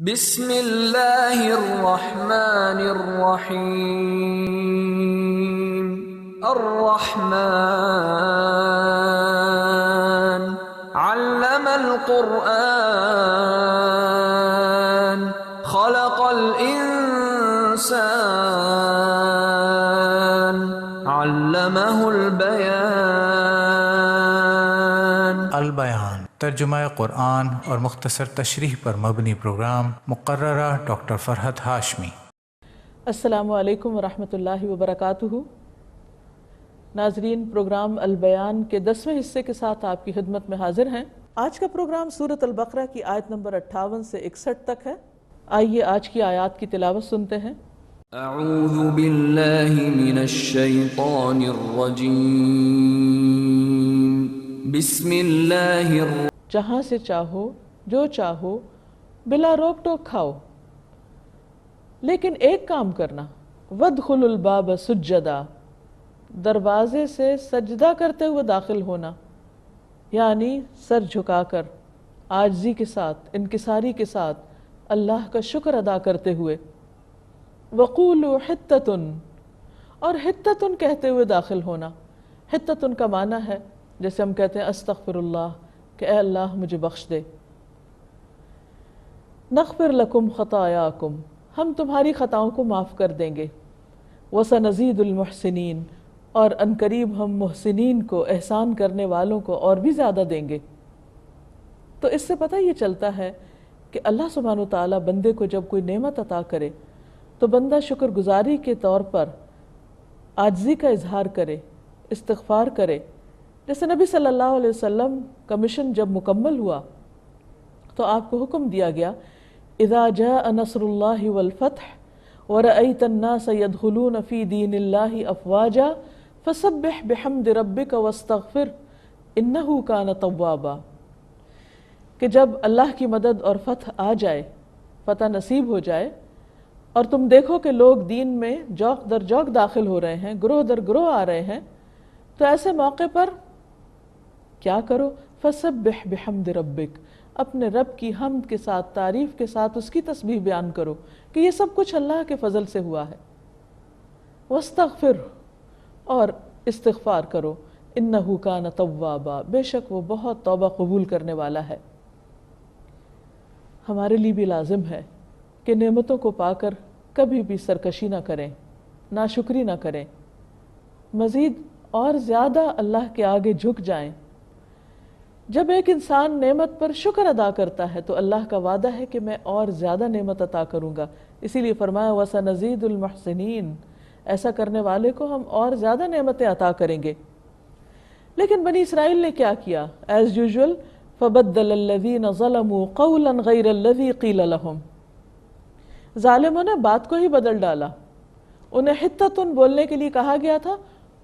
بسم اللہ الرحمن الرحیم الرحمن علم القرآن خلق الانسان علمہ البیان۔ البیان ترجمہ قرآن اور مختصر تشریح پر مبنی پروگرام، مقررہ ڈاکٹر فرحت ہاشمی۔ السلام علیکم ورحمۃ اللہ وبرکاتہ۔ ناظرین، پروگرام البیان کے 10ویں حصے کے ساتھ آپ کی خدمت میں حاضر ہیں۔ آج کا پروگرام سورۃ البقرہ کی آیت نمبر 58 سے 61 تک ہے۔ آئیے آج کی آیات کی تلاوت سنتے ہیں۔ اعوذ باللہ من الشیطان الرجیم، بسم اللہ جہاں سے چاہو جو چاہو بلا روک ٹوک کھاؤ، لیکن ایک کام کرنا، وادخلوا الباب سجدا، دروازے سے سجدہ کرتے ہوئے داخل ہونا، یعنی سر جھکا کر، عاجزی کے ساتھ، انکساری کے ساتھ، اللہ کا شکر ادا کرتے ہوئے۔ وقولوا حطۃ، اور حطۃ کہتے ہوئے داخل ہونا۔ حطۃ کا معنی ہے جیسے ہم کہتے ہیں استغفر اللہ، کہ اے اللہ مجھے بخش دے۔ نغفر لکم خطایاکم، ہم تمہاری خطاؤں کو معاف کر دیں گے۔ وسنزید المحسنین، اور عنقریب ہم محسنین کو، احسان کرنے والوں کو اور بھی زیادہ دیں گے۔ تو اس سے پتہ یہ چلتا ہے کہ اللہ سبحانہ وتعالیٰ بندے کو جب کوئی نعمت عطا کرے تو بندہ شکر گزاری کے طور پر عاجزی کا اظہار کرے، استغفار کرے۔ جیسے نبی صلی اللہ علیہ وسلم کا مشن جب مکمل ہوا تو آپ کو حکم دیا گیا، اذا جاء نصر اللہ والفتح ورأیت الناس يدخلون فی دین اللہ افواجا فسبح بحمد ربک واستغفر انہ کان توابا، کہ جب اللہ کی مدد اور فتح آ جائے، فتح نصیب ہو جائے، اور تم دیکھو کہ لوگ دین میں جوق در جوق داخل ہو رہے ہیں، گروہ در گروہ آ رہے ہیں، تو ایسے موقع پر کیا کرو؟ فسبح بحمد ربک، اپنے رب کی حمد کے ساتھ، تعریف کے ساتھ اس کی تسبیح بیان کرو کہ یہ سب کچھ اللہ کے فضل سے ہوا ہے۔ واستغفر، اور استغفار کرو، انہ کان توابا، بے شک وہ بہت توبہ قبول کرنے والا ہے۔ ہمارے لیے بھی لازم ہے کہ نعمتوں کو پا کر کبھی بھی سرکشی نہ کریں، ناشکری نہ کریں، مزید اور زیادہ اللہ کے آگے جھک جائیں۔ جب ایک انسان نعمت پر شکر ادا کرتا ہے تو اللہ کا وعدہ ہے کہ میں اور زیادہ نعمت عطا کروں گا، اسی لیے فرمایا وَسَنَزِيدُ الْمُحْسِنِينَ، ایسا کرنے والے کو ہم اور زیادہ نعمتیں عطا کریں گے۔ لیکن بنی اسرائیل نے کیا کیا؟ ایز یوزول فَبَدَّلَ الَّذِينَ ظَلَمُوا قَوْلًا غَيْرَ الَّذِي قِيلَ لَهُمْ، ظالموں نے بات کو ہی بدل ڈالا۔ انہیں حطۃ بولنے کے لیے کہا گیا تھا،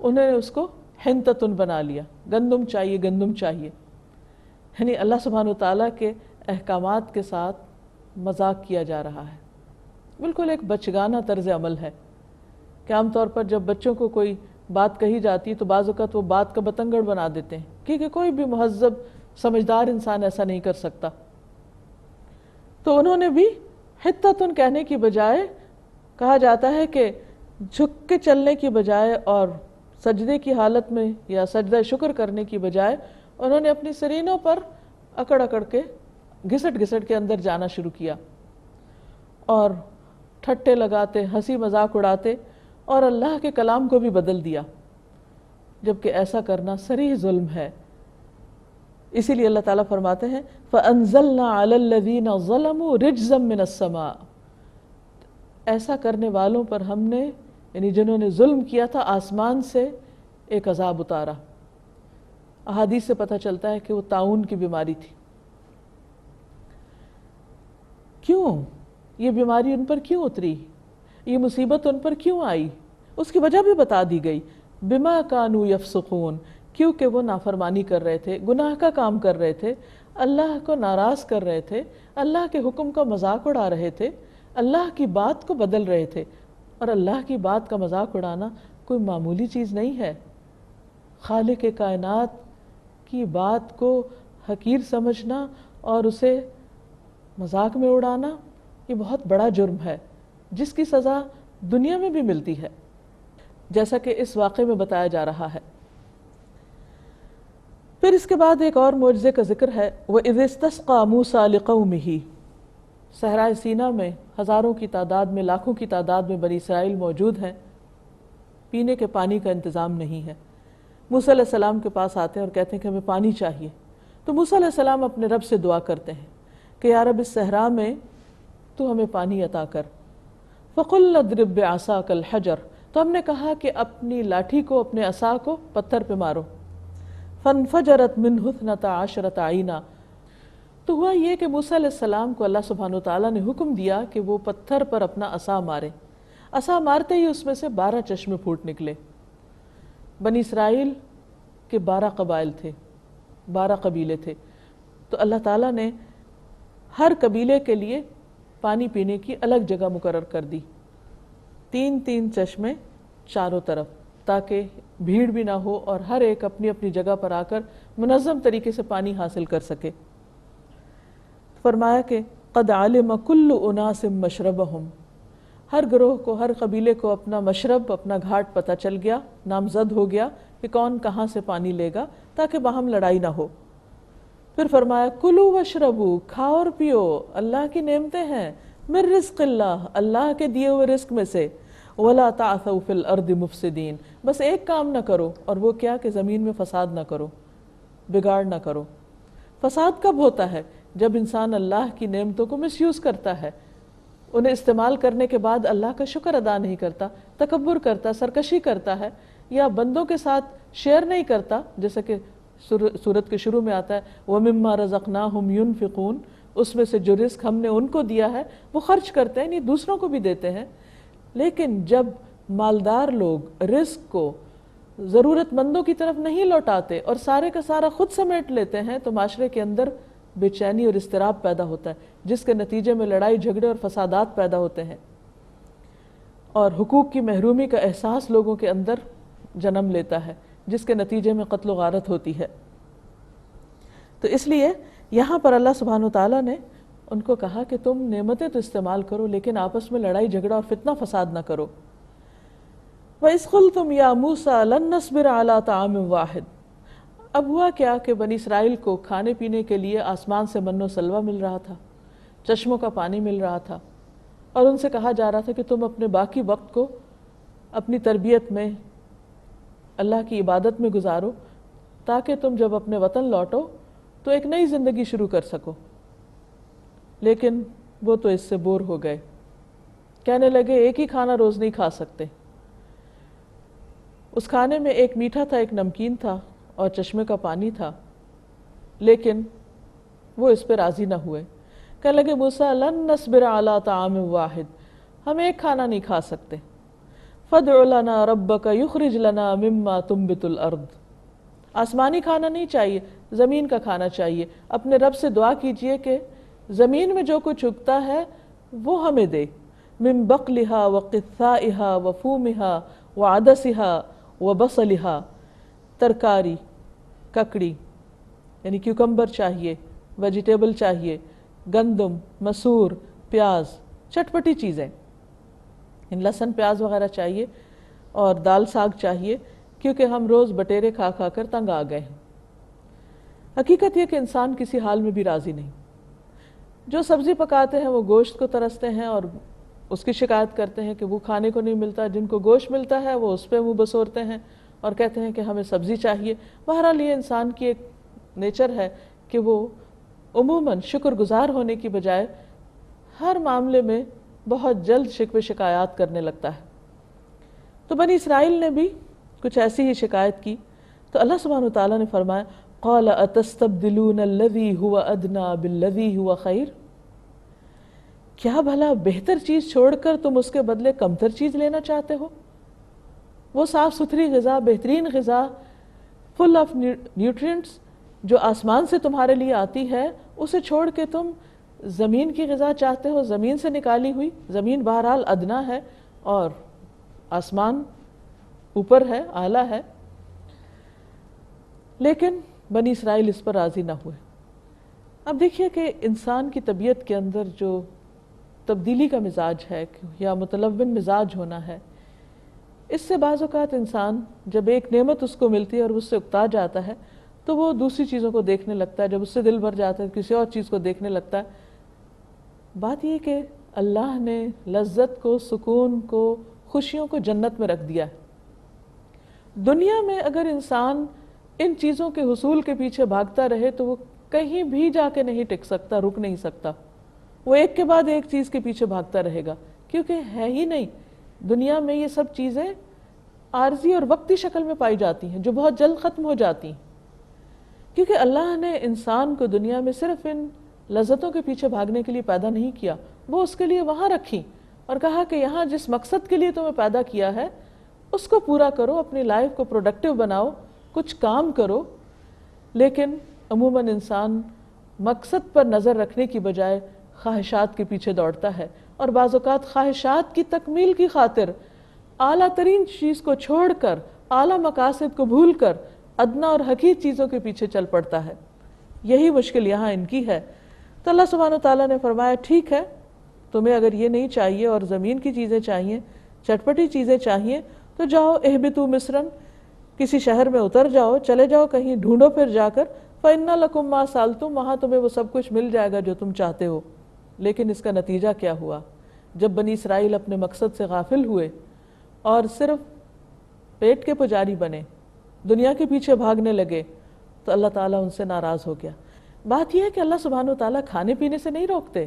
انہوں نے اس کو حنطۃ بنا لیا، گندم چاہیے، گندم چاہیے۔ یعنی اللہ سبحانہ وتعالیٰ کے احکامات کے ساتھ مذاق کیا جا رہا ہے۔ بالکل ایک بچگانہ طرز عمل ہے کہ عام طور پر جب بچوں کو کوئی بات کہی جاتی ہے تو بعض اوقات وہ بات کا بتنگڑ بنا دیتے ہیں، کیونکہ کوئی بھی مہذب سمجھدار انسان ایسا نہیں کر سکتا۔ تو انہوں نے بھی حطۃ کہنے کی بجائے، کہا جاتا ہے کہ جھک کے چلنے کی بجائے اور سجدے کی حالت میں یا سجدہ شکر کرنے کی بجائے انہوں نے اپنی سرینوں پر اکڑ اکڑ کے، گھسٹ گھسٹ کے اندر جانا شروع کیا اور ٹھٹے لگاتے، ہنسی مذاق اڑاتے اور اللہ کے کلام کو بھی بدل دیا، جبکہ ایسا کرنا صریح ظلم ہے۔ اسی لیے اللہ تعالیٰ فرماتے ہیں فَأَنزَلْنَا عَلَى الَّذِينَ ظَلَمُوا رِجْزًا مِّنَ السَّمَاءِ، ایسا کرنے والوں پر ہم نے، یعنی جنہوں نے ظلم کیا تھا، آسمان سے ایک عذاب اتارا۔ احادیث سے پتہ چلتا ہے کہ وہ طاعون کی بیماری تھی۔ کیوں یہ بیماری ان پر کیوں اتری؟ یہ مصیبت ان پر کیوں آئی؟ اس کی وجہ بھی بتا دی گئی، بما کانوا یفسقون، کیونکہ وہ نافرمانی کر رہے تھے، گناہ کا کام کر رہے تھے، اللہ کو ناراض کر رہے تھے، اللہ کے حکم کا مذاق اڑا رہے تھے، اللہ کی بات کو بدل رہے تھے۔ اور اللہ کی بات کا مذاق اڑانا کوئی معمولی چیز نہیں ہے۔ خالق کائنات کی بات کو حقیر سمجھنا اور اسے مذاق میں اڑانا یہ بہت بڑا جرم ہے جس کی سزا دنیا میں بھی ملتی ہے، جیسا کہ اس واقعے میں بتایا جا رہا ہے۔ پھر اس کے بعد ایک اور معجزے کا ذکر ہے، وَإِذِ اسْتَسْقَىٰ مُوسَىٰ لِقَوْمِهِ، صحرائے سینا میں ہزاروں کی تعداد میں، لاکھوں کی تعداد میں بنی اسرائیل موجود ہیں، پینے کے پانی کا انتظام نہیں ہے۔ موسیٰ علیہ السلام کے پاس آتے ہیں اور کہتے ہیں کہ ہمیں پانی چاہیے، تو موسیٰ علیہ السلام اپنے رب سے دعا کرتے ہیں کہ یا رب اس صحرا میں تو ہمیں پانی عطا کر۔ فَقُلْنَا اضْرِب بِعَصَاكَ الْحَجَرَ، تو ہم نے کہا کہ اپنی لاٹھی کو، اپنے عصا کو پتھر پہ مارو۔ فَانْفَجَرَتْ مِنْهُ 12 عَيْنًا، تو ہوا یہ کہ موسیٰ علیہ السلام کو اللہ سبحانہ وتعالیٰ نے حکم دیا کہ وہ پتھر پر اپنا عصا مارے۔ عصا مارتے ہی اس میں سے 12 چشمے پھوٹ نکلے۔ بنی اسرائیل کے 12 قبائل تھے، 12 قبیلے تھے، تو اللہ تعالیٰ نے ہر قبیلے کے لیے پانی پینے کی الگ جگہ مقرر کر دی، 3 چشمے چاروں طرف، تاکہ بھیڑ بھی نہ ہو اور ہر ایک اپنی اپنی جگہ پر آ کر منظم طریقے سے پانی حاصل کر سکے۔ فرمایا کہ قد علم کل اناس مشربہم، ہر گروہ کو، ہر قبیلے کو اپنا مشرب، اپنا گھاٹ پتہ چل گیا، نامزد ہو گیا کہ کون کہاں سے پانی لے گا، تاکہ باہم لڑائی نہ ہو۔ پھر فرمایا کلو وشربو، کھاؤ اور پیو، اللہ کی نعمتیں ہیں، من رزق اللہ، اللہ کے دیے ہوئے رزق میں سے، ولا تعثوا فی الارض مفسدین، بس ایک کام نہ کرو، اور وہ کیا کہ زمین میں فساد نہ کرو، بگاڑ نہ کرو۔ فساد کب ہوتا ہے؟ جب انسان اللہ کی نعمتوں کو مس یوز کرتا ہے، انہیں استعمال کرنے کے بعد اللہ کا شکر ادا نہیں کرتا، تکبر کرتا، سرکشی کرتا ہے، یا بندوں کے ساتھ شیئر نہیں کرتا، جیسا کہ سورت کے شروع میں آتا ہے وَمِمَّا رَزَقْنَاهُمْ يُنْفِقُونَ، اس میں سے جو رزق ہم نے ان کو دیا ہے وہ خرچ کرتے ہیں، نہیں دوسروں کو بھی دیتے ہیں۔ لیکن جب مالدار لوگ رزق کو ضرورت مندوں کی طرف نہیں لوٹاتے اور سارے کا سارا خود سمیٹ لیتے ہیں، تو معاشرے کے اندر بے چینی اور اضطراب پیدا ہوتا ہے، جس کے نتیجے میں لڑائی جھگڑے اور فسادات پیدا ہوتے ہیں، اور حقوق کی محرومی کا احساس لوگوں کے اندر جنم لیتا ہے، جس کے نتیجے میں قتل و غارت ہوتی ہے۔ تو اس لیے یہاں پر اللہ سبحانہ وتعالیٰ نے ان کو کہا کہ تم نعمتیں تو استعمال کرو، لیکن آپس میں لڑائی جھگڑا اور فتنہ فساد نہ کرو۔ وَإِذْ قُلْتُمْ يَا مُوسَىٰ لَن نَّصْبِرَ عَلَىٰ طَعَامٍ وَاحِدٍ، اب ہوا کیا کہ بنی اسرائیل کو کھانے پینے کے لیے آسمان سے من و سلوہ مل رہا تھا، چشموں کا پانی مل رہا تھا، اور ان سے کہا جا رہا تھا کہ تم اپنے باقی وقت کو اپنی تربیت میں، اللہ کی عبادت میں گزارو، تاکہ تم جب اپنے وطن لوٹو تو ایک نئی زندگی شروع کر سکو۔ لیکن وہ تو اس سے بور ہو گئے، کہنے لگے ایک ہی کھانا روز نہیں کھا سکتے۔ اس کھانے میں ایک میٹھا تھا، ایک نمکین تھا، اور چشمے کا پانی تھا، لیکن وہ اس پہ راضی نہ ہوئے۔ کہنے لگے موسیٰ لن نصبر علی طعام واحد، ہم ایک کھانا نہیں کھا سکتے، فادع لنا ربک یخرج لنا مما تنبت الارض، آسمانی کھانا نہیں چاہیے، زمین کا کھانا چاہیے، اپنے رب سے دعا کیجئے کہ زمین میں جو کچھ اگتا ہے وہ ہمیں دے، من بقلہا وقثائہا وفومہا وعدسہا وبصلہا، ترکاری، ککڑی یعنی کیوکمبر چاہیے، ویجیٹیبل چاہیے، گندم، مسور، پیاز، چٹپٹی چیزیں، لہسن پیاز وغیرہ چاہیے، اور دال ساگ چاہیے، کیونکہ ہم روز بٹیرے کھا کھا کر تنگ آ گئے ہیں۔ حقیقت یہ کہ انسان کسی حال میں بھی راضی نہیں، جو سبزی پکاتے ہیں وہ گوشت کو ترستے ہیں اور اس کی شکایت کرتے ہیں کہ وہ کھانے کو نہیں ملتا، جن کو گوشت ملتا ہے وہ اس پہ منہ بسورتے ہیں اور کہتے ہیں کہ ہمیں سبزی چاہیے۔ بہرحال یہ انسان کی ایک نیچر ہے کہ وہ عموماً شکر گزار ہونے کی بجائے ہر معاملے میں بہت جلد شکوے شکایات کرنے لگتا ہے۔ تو بنی اسرائیل نے بھی کچھ ایسی ہی شکایت کی، تو اللہ سبحانہ وتعالیٰ نے فرمایا قال اتستبدلون الذی هو ادنی بالذی هو خیر، کیا بھلا بہتر چیز چھوڑ کر تم اس کے بدلے کمتر چیز لینا چاہتے ہو؟ وہ صاف ستھری غذا، بہترین غذا، فل آف نیوٹرینٹس جو آسمان سے تمہارے لیے آتی ہے، اسے چھوڑ کے تم زمین کی غذا چاہتے ہو، زمین سے نکالی ہوئی۔ زمین بہرحال ادنا ہے اور آسمان اوپر ہے، اعلیٰ ہے، لیکن بنی اسرائیل اس پر راضی نہ ہوئے۔ اب دیکھیے کہ انسان کی طبیعت کے اندر جو تبدیلی کا مزاج ہے یا متلون مزاج ہونا ہے، اس سے بعض اوقات انسان جب ایک نعمت اس کو ملتی ہے اور اس سے اکتا جاتا ہے تو وہ دوسری چیزوں کو دیکھنے لگتا ہے، جب اس سے دل بھر جاتا ہے کسی اور چیز کو دیکھنے لگتا ہے۔ بات یہ کہ اللہ نے لذت کو، سکون کو، خوشیوں کو جنت میں رکھ دیا ہے۔ دنیا میں اگر انسان ان چیزوں کے حصول کے پیچھے بھاگتا رہے تو وہ کہیں بھی جا کے نہیں ٹک سکتا، رک نہیں سکتا، وہ ایک کے بعد ایک چیز کے پیچھے بھاگتا رہے گا، کیونکہ ہے ہی نہیں۔ دنیا میں یہ سب چیزیں عارضی اور وقتی شکل میں پائی جاتی ہیں جو بہت جلد ختم ہو جاتی ہیں، کیونکہ اللہ نے انسان کو دنیا میں صرف ان لذتوں کے پیچھے بھاگنے کے لیے پیدا نہیں کیا، وہ اس کے لیے وہاں رکھی اور کہا کہ یہاں جس مقصد کے لیے تمہیں پیدا کیا ہے اس کو پورا کرو، اپنی لائف کو پروڈکٹیو بناؤ، کچھ کام کرو۔ لیکن عموماً انسان مقصد پر نظر رکھنے کی بجائے خواہشات کے پیچھے دوڑتا ہے، اور بعض اوقات خواہشات کی تکمیل کی خاطر اعلیٰ ترین چیز کو چھوڑ کر، اعلیٰ مقاصد کو بھول کر ادنا اور حقیر چیزوں کے پیچھے چل پڑتا ہے۔ یہی مشکل یہاں ان کی ہے۔ تو اللہ سبحانہ وتعالیٰ نے فرمایا ٹھیک ہے، تمہیں اگر یہ نہیں چاہیے اور زمین کی چیزیں چاہیے، چٹپٹی چیزیں چاہیے، تو جاؤ اہبطوا مصرن، کسی شہر میں اتر جاؤ، چلے جاؤ کہیں ڈھونڈو پھر جا کر، فإن لکم ما سألتم، وہاں تمہیں وہ سب کچھ مل جائے گا جو تم چاہتے ہو۔ لیکن اس کا نتیجہ کیا ہوا؟ جب بنی اسرائیل اپنے مقصد سے غافل ہوئے اور صرف پیٹ کے پجاری بنے، دنیا کے پیچھے بھاگنے لگے، تو اللہ تعالیٰ ان سے ناراض ہو گیا۔ بات یہ ہے کہ اللہ سبحانہ وتعالیٰ کھانے پینے سے نہیں روکتے،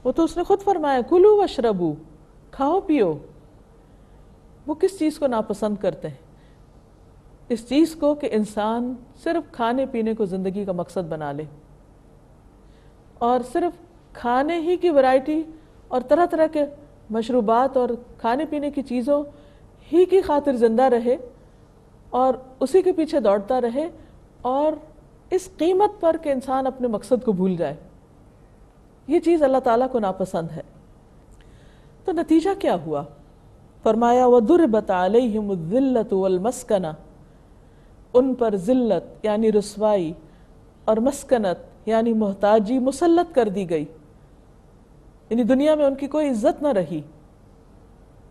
وہ تو اس نے خود فرمایا کلوا واشربوا، کھاؤ پیو۔ وہ کس چیز کو ناپسند کرتے ہیں؟ اس چیز کو کہ انسان صرف کھانے پینے کو زندگی کا مقصد بنا لے اور صرف کھانے ہی کی ورائٹی اور طرح طرح کے مشروبات اور کھانے پینے کی چیزوں ہی کی خاطر زندہ رہے اور اسی کے پیچھے دوڑتا رہے، اور اس قیمت پر کہ انسان اپنے مقصد کو بھول جائے۔ یہ چیز اللہ تعالیٰ کو ناپسند ہے۔ تو نتیجہ کیا ہوا؟ فرمایا وَضُرِبَتْ عَلَيْهِمُ الذِّلَّةُ وَالْمَسْكَنَةُ، ان پر ذلت یعنی رسوائی اور مسکنت یعنی محتاجی مسلط کر دی گئی، یعنی دنیا میں ان کی کوئی عزت نہ رہی،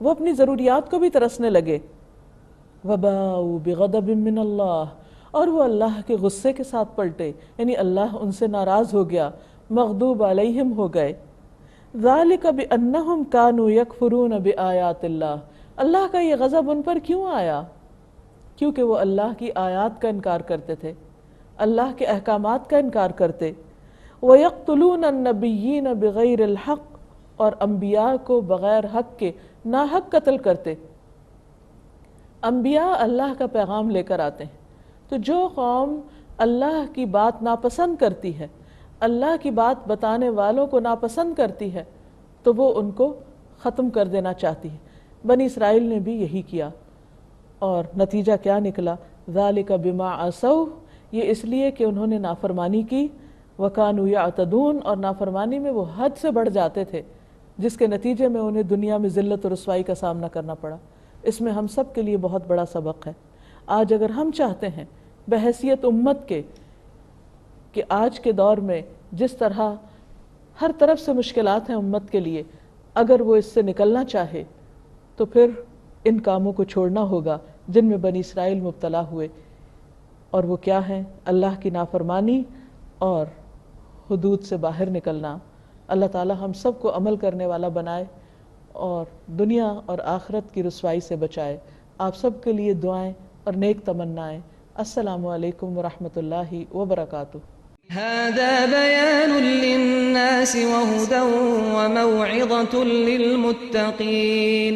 وہ اپنی ضروریات کو بھی ترسنے لگے۔ وَبَاءُوا بِغَضَبٍ مِّنَ اللَّهِ، اور وہ اللہ کے غصے کے ساتھ پلٹے، یعنی اللہ ان سے ناراض ہو گیا، مغضوب علیہم ہو گئے۔ ذَلِكَ بِأَنَّهُمْ كَانُوا يَكْفُرُونَ بِآيَاتِ اللَّهِ، اللہ کا یہ غضب ان پر کیوں آیا؟ کیونکہ وہ اللہ کی آیات کا انکار کرتے تھے، اللہ کے احکامات کا انکار کرتے۔ وَيَقْتُلُونَ النَّبِيِّينَ بِغَيْرِ الْحَقِّ، اور انبیاء کو بغیر حق کے ناحق قتل کرتے۔ انبیاء اللہ کا پیغام لے کر آتے ہیں، تو جو قوم اللہ کی بات ناپسند کرتی ہے، اللہ کی بات بتانے والوں کو ناپسند کرتی ہے، تو وہ ان کو ختم کر دینا چاہتی ہے۔ بنی اسرائیل نے بھی یہی کیا، اور نتیجہ کیا نکلا؟ ذَلِكَ بِمَا عَصَوْا، یہ اس لیے کہ انہوں نے نافرمانی کی، وَكَانُوا يَعْتَدُونَ، اور نافرمانی میں وہ حد سے بڑھ جاتے تھے، جس کے نتیجے میں انہیں دنیا میں ذلت و رسوائی کا سامنا کرنا پڑا۔ اس میں ہم سب کے لیے بہت بڑا سبق ہے۔ آج اگر ہم چاہتے ہیں بحیثیت امت کے کہ آج کے دور میں جس طرح ہر طرف سے مشکلات ہیں امت کے لیے، اگر وہ اس سے نکلنا چاہے تو پھر ان کاموں کو چھوڑنا ہوگا جن میں بنی اسرائیل مبتلا ہوئے، اور وہ کیا ہیں؟ اللہ کی نافرمانی اور حدود سے باہر نکلنا۔ اللہ تعالی ہم سب کو عمل کرنے والا بنائے اور دنیا اور آخرت کی رسوائی سے بچائے۔ آپ سب کے لیے دعائیں اور نیک تمنائیں۔ السلام علیکم ورحمۃ اللہ وبرکاتہ۔ هذا بيان للناس وهدى وموعظة للمتقين۔